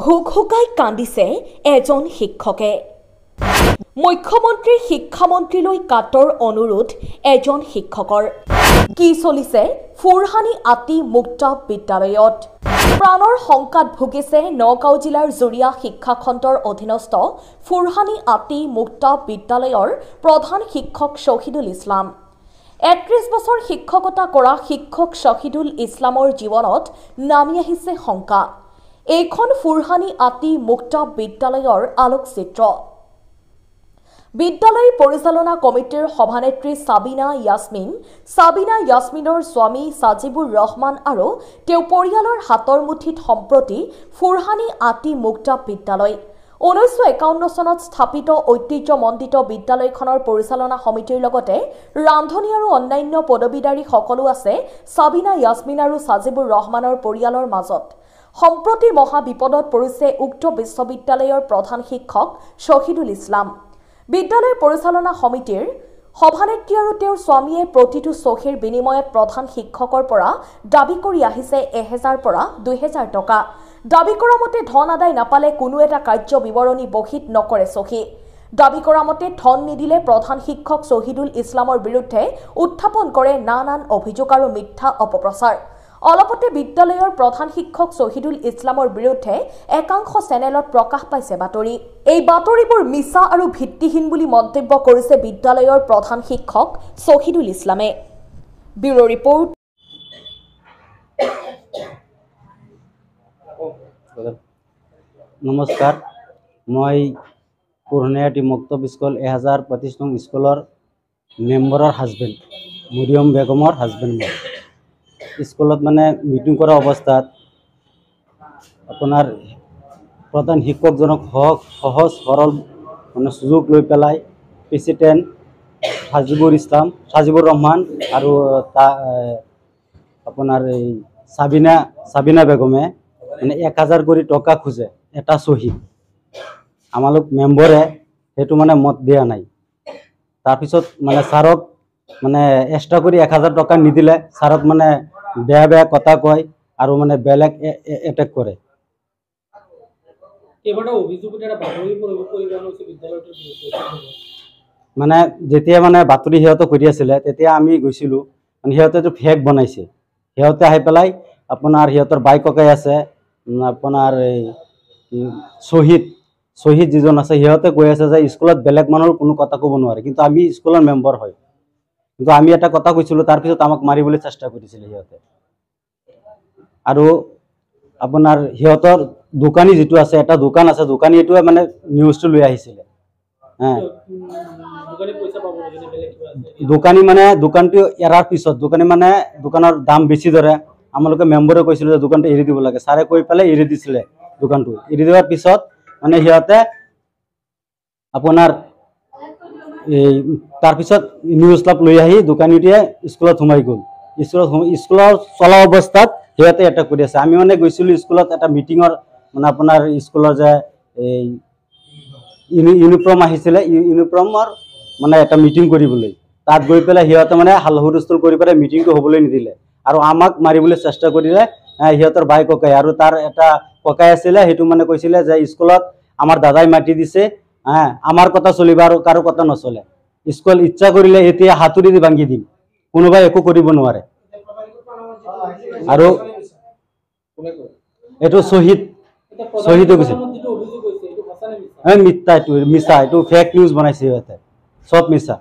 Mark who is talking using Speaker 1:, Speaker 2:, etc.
Speaker 1: হুকহুকাই কান্দিছে এজন শিক্ষকে। মুখ্যমন্ত্ৰীৰ শিক্ষামন্ত্ৰীলৈ কাটৰ অনুৰোধ এজন শিক্ষকৰ। কি চলিছে ফুৰহানি আতি মুক্ত বিদ্যালয়ত? প্ৰাণৰ শংকাত ভুগিছে নগাঁও জিলাৰ জুৰিয়া শিক্ষাখণ্ডৰ অধীনস্থ ফুৰহানি আতি মুক্ত বিদ্যালয়ৰ প্ৰধান শিক্ষক শহীদুল ইছলাম। ৩১ বছৰ শিক্ষকতা কৰা শিক্ষক শহীদুল ইছলামৰ জীৱনত নামি আহিছে শংকা। এইখন ফুৰহানি আতি মুক্ত বিদ্যালয়ৰ আলোকচিত্ৰ। বিদ্যালয় পৰিচালনা কমিটিৰ সভানেত্ৰী সাবিনা ইয়াসমিনৰ স্বামী সাজিবুৰ ৰহমান আৰু তেওঁ পৰিয়ালৰ হাতৰ মুঠিত সম্প্ৰতি ফুৰহানি আতি মুক্ত বিদ্যালয় 1951 চনত স্থাপিত ঐতিহ্যমণ্ডিত বিদ্যালয়খনৰ পৰিচালনা সমিতিৰ লগতে ৰান্ধনী আৰু অন্যান্য পদবীধাৰী সকলো আছে সাবিনা ইয়াসমিন আৰু সাজিবুৰ ৰহমানৰ পৰিয়ালৰ মাজত। সম্প্ৰতি মহা বিপদত পৰিছে উক্ত বিশ্ববিদ্যালয়ৰ প্ৰধান শিক্ষক শহীদুল ইছলাম। বিদ্যালয় পৰিচালনা সমিতিৰ সভানেত্ৰী আৰু তেওঁৰ স্বামীয়ে প্ৰতিটো চহীৰ বিনিময়ত প্ৰধান শিক্ষকৰ পৰা দাবী কৰি আহিছে 1000 পৰা 2000 টকা। দাবী কৰা মতে ধন আদায় নাপালে কোনো এটা কাৰ্য বিৱৰণী বহীত নকৰে চহী। দাবী কৰা মতে ধন নিদিলে প্ৰধান শিক্ষক শহীদুল ইছলামৰ বিৰুদ্ধে উত্থাপন কৰে নানান অভিযোগ আৰু মিথ্যা অপপ্ৰচাৰ। অলপতে বিদ্যালয়ৰ প্ৰধান শিক্ষক শহীদুল ইছলামৰ বিৰুদ্ধে একাংশ চেনেলত প্ৰকাশ পাইছে বাতৰি। এই বাতৰিবোৰ মিছা আৰু ভিত্তিহীন বুলি মন্তব্য কৰিছে বিদ্যালয়ৰ প্ৰধান শিক্ষক শহীদুল ইছলামে। Bureau report.
Speaker 2: নমস্কাৰ, মই ফুৰহানি আতি মুক্ত স্কুল 1025 নং স্কুলৰ মেম্বাৰৰ হাজবেণ্ড মৰিয়ম বেগমৰ হাজবেণ্ড। স্কুলত মানে মিটিং কৰা অৱস্থাত আপোনাৰ প্ৰধান শিক্ষকজনক সহজ সৰল মানে সুযোগ লৈ পেলাই প্ৰেচিডেণ্ট সাজিবুৰ ৰহমান আৰু আপোনাৰ এই সাবিনা বেগমে মানে 1000 কৰি টকা খোজে এটা চহী। আমালোক মেম্বৰে সেইটো মানে মত দিয়া নাই। তাৰপিছত মানে ছাৰক মানে এক্সট্ৰা কৰি 1000 টকা নিদিলে ছাৰক মানে বেয়া কথা কয় আৰু মানে বেলেগ এটেক কৰে। মানে যেতিয়া মানে বাতৰি সিহঁতে কৰি আছিলে তেতিয়া আমি গৈছিলোঁ। মানে সিহঁতেতো ফেক বনাইছে। সিহঁতে আহি পেলাই আপোনাৰ সিহঁতৰ বাই ককাই আছে, আপোনাৰ এই শ্বহীদ যিজন আছে সিহঁতে কৈ আছে যে স্কুলত বেলেগ মানুহৰ কোনো কথা ক'ব নোৱাৰে, কিন্তু আমি স্কুলৰ মেম্বাৰ হয়। কিন্তু আমি এটা কথা কৈছিলোঁ, তাৰপিছত আমাক মাৰিবলৈ চেষ্টা কৰিছিলে সিহঁতে। আৰু আপোনাৰ সিহঁতৰ দোকানী যিটো আছে, এটা দোকান আছে, দোকানী এইটোৱে মানে নিউজটো লৈ আহিছিলে। দোকানী মানে দোকানটো এৰাৰ পিছত দোকানী মানে দোকানৰ দাম বেছি ধৰে। আমালোকে মেম্বৰে কৈছিলোঁ যে দোকানটো এৰি দিব লাগে। ছাৰে কৈ পেলাই এৰি দিছিলে দোকানটো। এৰি দিয়াৰ পিছত মানে সিহঁতে আপোনাৰ এই তাৰপিছত নিউজ লাভ লৈ আহি দোকানীটোৱে স্কুলত সোমাই গ'ল। স্কুলৰ চলা অৱস্থাত সিহঁতে এটেক কৰি আছে। আমি মানে গৈছিলোঁ স্কুলত এটা মিটিঙৰ, মানে আপোনাৰ স্কুলৰ যে এই ইউনিফৰ্ম আহিছিলে, ইউনিফৰ্মৰ মানে এটা মিটিং কৰিবলৈ। তাত গৈ পেলাই সিহঁতে মানে হুলস্থুল কৰি পেলাই মিটিংটো হ'বলৈ নিদিলে আৰু আমাক মাৰিবলৈ চেষ্টা কৰিলে সিহঁতৰ বাই ককাই। আৰু তাৰ এটা ককাই আছিলে, সেইটো মানে কৈছিলে যে স্কুলত আমাৰ দাদাই মাতি দিছে, আমাৰ কথা চলিব আৰু কাৰো কথা নচলে। স্কুল ইচ্ছা কৰিলে এতিয়া হাতুৰি দি ভাঙি দিম, কোনোবাই একো কৰিব নোৱাৰে। আৰু এইটো শ্বহীদ কৈছে মিথ্যা, এইটো মিছা, এইটো ফেক নিউজ বনাইছে সিহঁতে, চব মিছা।